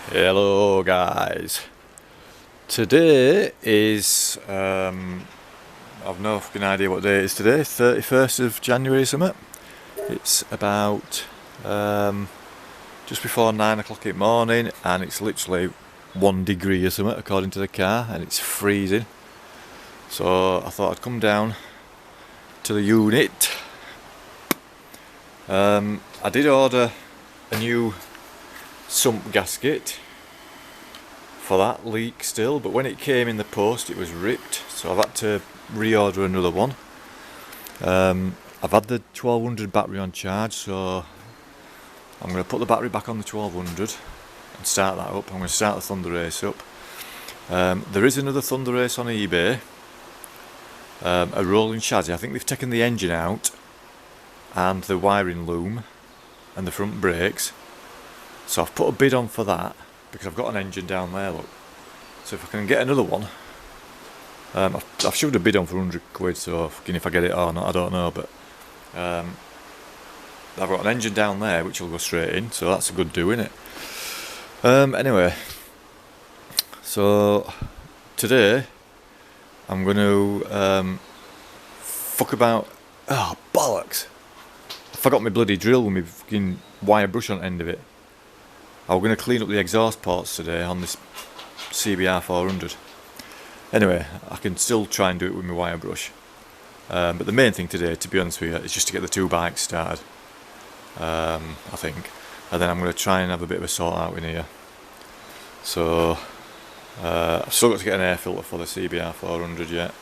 Hello guys. Today is I've no fucking idea what day it is today. 31st of January or something. It's about just before 9 o'clock in the morning, and it's literally 1 degree or something according to the car, and it's freezing. So I thought I'd come down to the unit. I did order a new sump gasket for that leak still, but when it came in the post it was ripped, so I've had to reorder another one. I've had the 1200 battery on charge, so I'm going to put the battery back on the 1200 and start that up. I'm going to start the Thunder Race up. There is another Thunder Race on eBay, a rolling chassis. I think they've taken the engine out and the wiring loom and the front brakes. So I've put a bid on for that because I've got an engine down there, look. So if I can get another one, I've shoved a bid on for 100 quid, so if I get it or not I don't know, but I've got an engine down there which will go straight in, so that's a good do, innit? Anyway, so today I'm going to fuck about. Oh bollocks! I forgot my bloody drill with my fucking wire brush on the end of it. I'm going to clean up the exhaust ports today on this CBR400. Anyway, I can still try and do it with my wire brush. But the main thing today, to be honest with you, is just to get the two bikes started. I think. And then I'm going to try and have a bit of a sort out in here. So, I've still got to get an air filter for the CBR400 yet.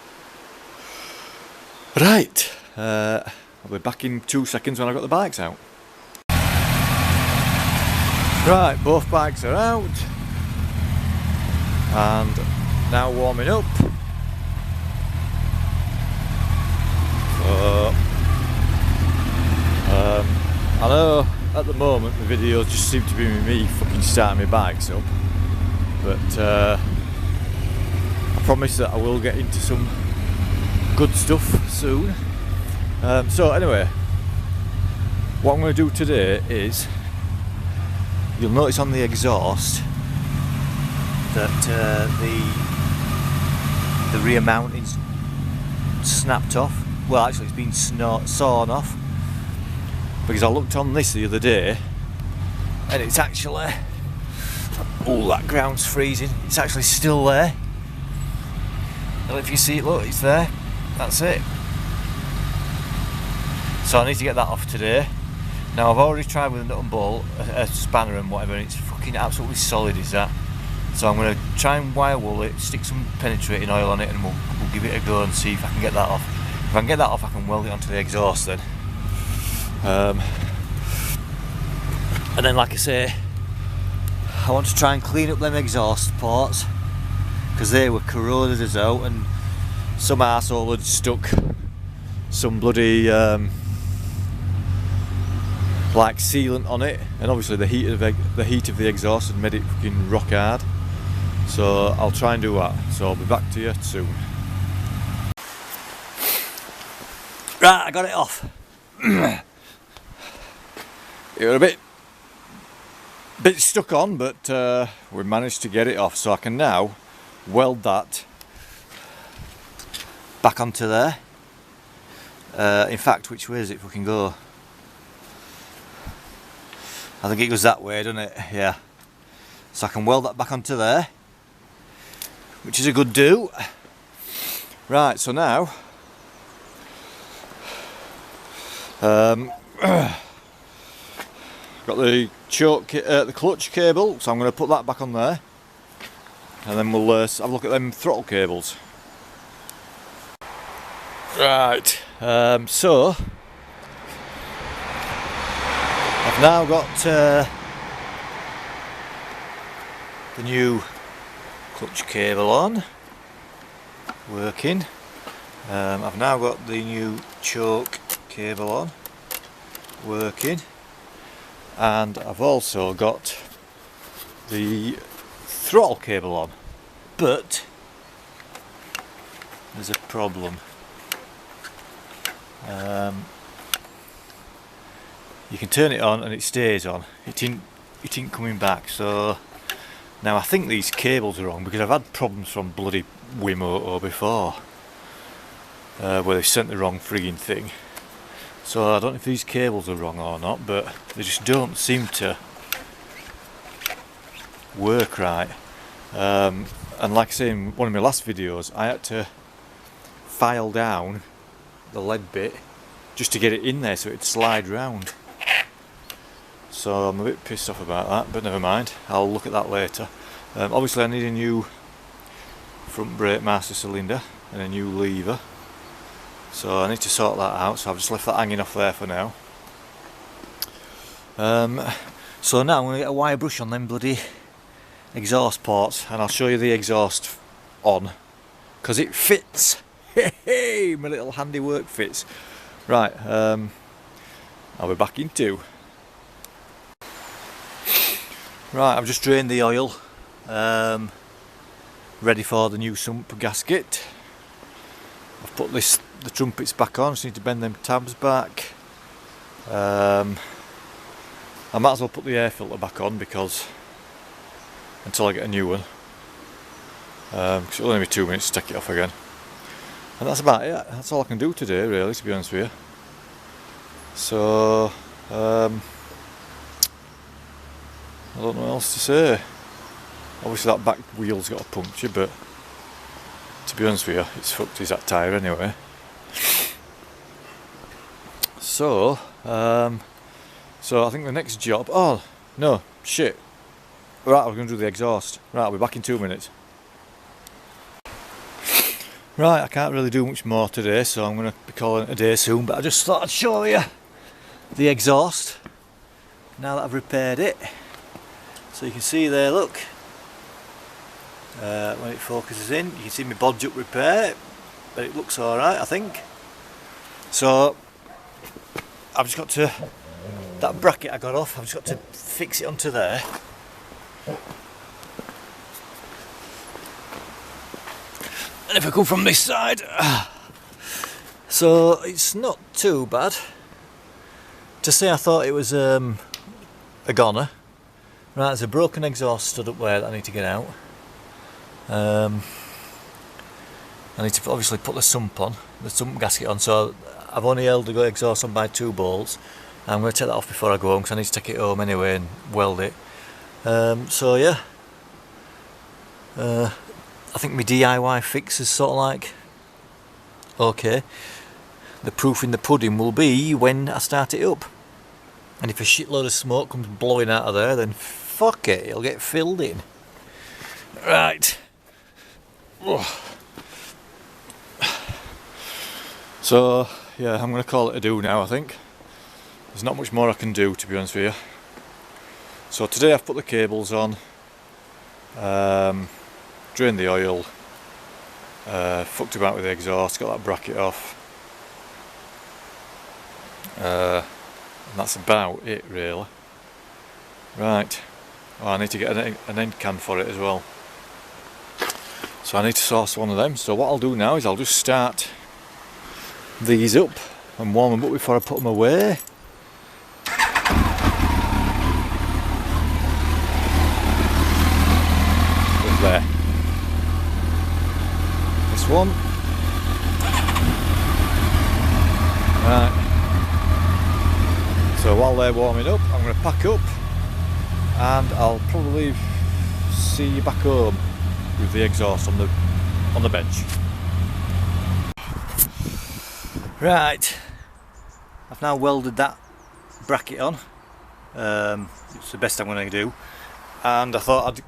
Right, I'll be back in 2 seconds when I've got the bikes out. Right, both bikes are out and now warming up. So, I know at the moment the videos just seem to be me fucking starting my bikes up, but I promise that I will get into some good stuff soon. So anyway, what I'm going to do today is, you'll notice on the exhaust that the rear mounting's snapped off. Well, actually it's been sawn off, because I looked on this the other day and it's actually, oh, that ground's freezing, it's actually still there. And if you see it, look, it's there, that's it. So I need to get that off today. Now I've already tried with a nut and bolt, a spanner and whatever, and it's fucking absolutely solid, is that. So I'm going to try and wire wool it, stick some penetrating oil on it, and we'll give it a go and see if I can get that off. If I can get that off, I can weld it onto the exhaust then. And then, like I say, I want to try and clean up them exhaust ports, because they were corroded as out, and some arsehole had stuck some bloody like sealant on it, and obviously the heat of the exhaust had made it fucking rock hard. So I'll try and do that. So I'll be back to you soon. Right, I got it off. It was a bit stuck on, but we managed to get it off. So I can now weld that back onto there. In fact, which way is it fucking go? I think it goes that way, doesn't it? Yeah. So I can weld that back onto there, which is a good do. Right, so now got the choke, the clutch cable, so I'm going to put that back on there, and then we'll have a look at them throttle cables. Right, so I've now got the new clutch cable on, working. I've now got the new choke cable on, working, and I've also got the throttle cable on, but there's a problem. You can turn it on and it stays on. It ain't coming back, so Now I think these cables are wrong because I've had problems from bloody Wimoto before where they sent the wrong frigging thing. So I don't know if these cables are wrong or not, but they just don't seem to work right. And like I say in one of my last videos, I had to file down the lead bit just to get it in there so it'd slide round. So I'm a bit pissed off about that, but never mind, I'll look at that later. Obviously I need a new front brake master cylinder and a new lever, so I need to sort that out, so I've just left that hanging off there for now. So now I'm going to get a wire brush on them bloody exhaust ports and I'll show you the exhaust on, because it fits. Hey, my little handiwork fits. Right, I'll be back in 2. Right, I've just drained the oil, ready for the new sump gasket. I've put the trumpets back on, just need to bend them tabs back. I might as well put the air filter back on because until I get a new one, because it'll only be 2 minutes to take it off again. And that's about it. That's all I can do today, really, to be honest with you. So I don't know what else to say. Obviously that back wheel's got a puncture, but to be honest with you, it's fucked as that tyre anyway. So I think the next job, oh no, shit. Right, we're going to do the exhaust. Right, I'll be back in 2 minutes. Right, I can't really do much more today, so I'm going to be calling it a day soon, but I just thought I'd show you the exhaust now that I've repaired it. So you can see there, look, when it focuses in, you can see my bodge up repair, but it looks alright, I think. So I've just got to, that bracket I got off, I've just got to fix it onto there. And if I come from this side, so it's not too bad. To say I thought it was a goner. Right, there's a broken exhaust stud up there that I need to get out. I need to obviously put the sump on, the sump gasket on, so I've only held the exhaust on by 2 bolts. I'm going to take that off before I go home because I need to take it home anyway and weld it. So yeah, I think my DIY fix is sort of like okay. The proof in the pudding will be when I start it up. And if a shitload of smoke comes blowing out of there, then fuck it, it'll get filled in. Right. So yeah, I'm going to call it a do now, I think. There's not much more I can do, to be honest with you. So today I've put the cables on, drained the oil, fucked about with the exhaust, got that bracket off. And that's about it, really. Right, oh, I need to get an end can for it as well, so I need to source one of them. So what I'll do now is I'll just start these up and warm them up before I put them away. There, this one, right. So while they're warming up, I'm going to pack up and I'll probably see you back home with the exhaust on the bench. Right, I've now welded that bracket on. It's the best I'm going to do, and I thought I'd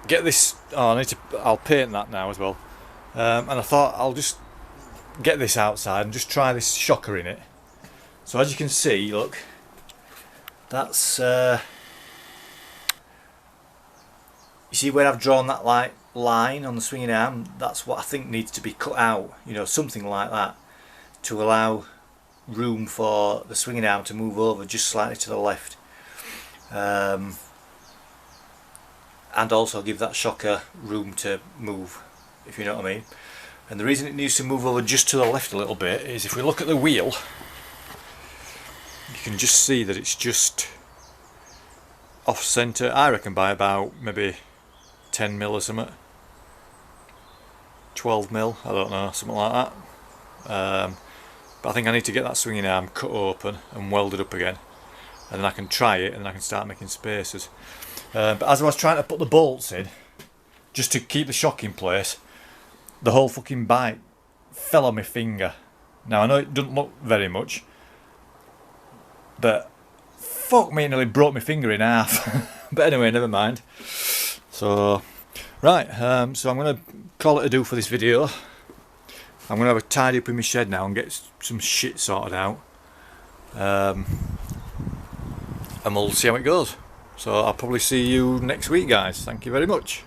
get this. Oh, I'll paint that now as well. And I thought I'll just get this outside and just try this shocker in it. So as you can see, look, that's you see where I've drawn that line on the swinging arm. That's what I think needs to be cut out, you know, something like that, to allow room for the swinging arm to move over just slightly to the left, and also give that shocker room to move, if you know what I mean. And the reason it needs to move over just to the left a little bit is if we look at the wheel, you can just see that it's just off centre, I reckon by about maybe 10 mil or something, 12 mil, I don't know, something like that. But I think I need to get that swinging arm cut open and welded up again, and then I can try it and then I can start making spacers. But as I was trying to put the bolts in, just to keep the shock in place, the whole fucking bike fell on my finger. Now I know it doesn't look very much, but fuck me, it nearly broke my finger in half. But anyway, never mind. So right, so I'm going to call it a do for this video. I'm going to have a tidy up in my shed now and get some shit sorted out, and we'll see how it goes. So I'll probably see you next week, guys. Thank you very much.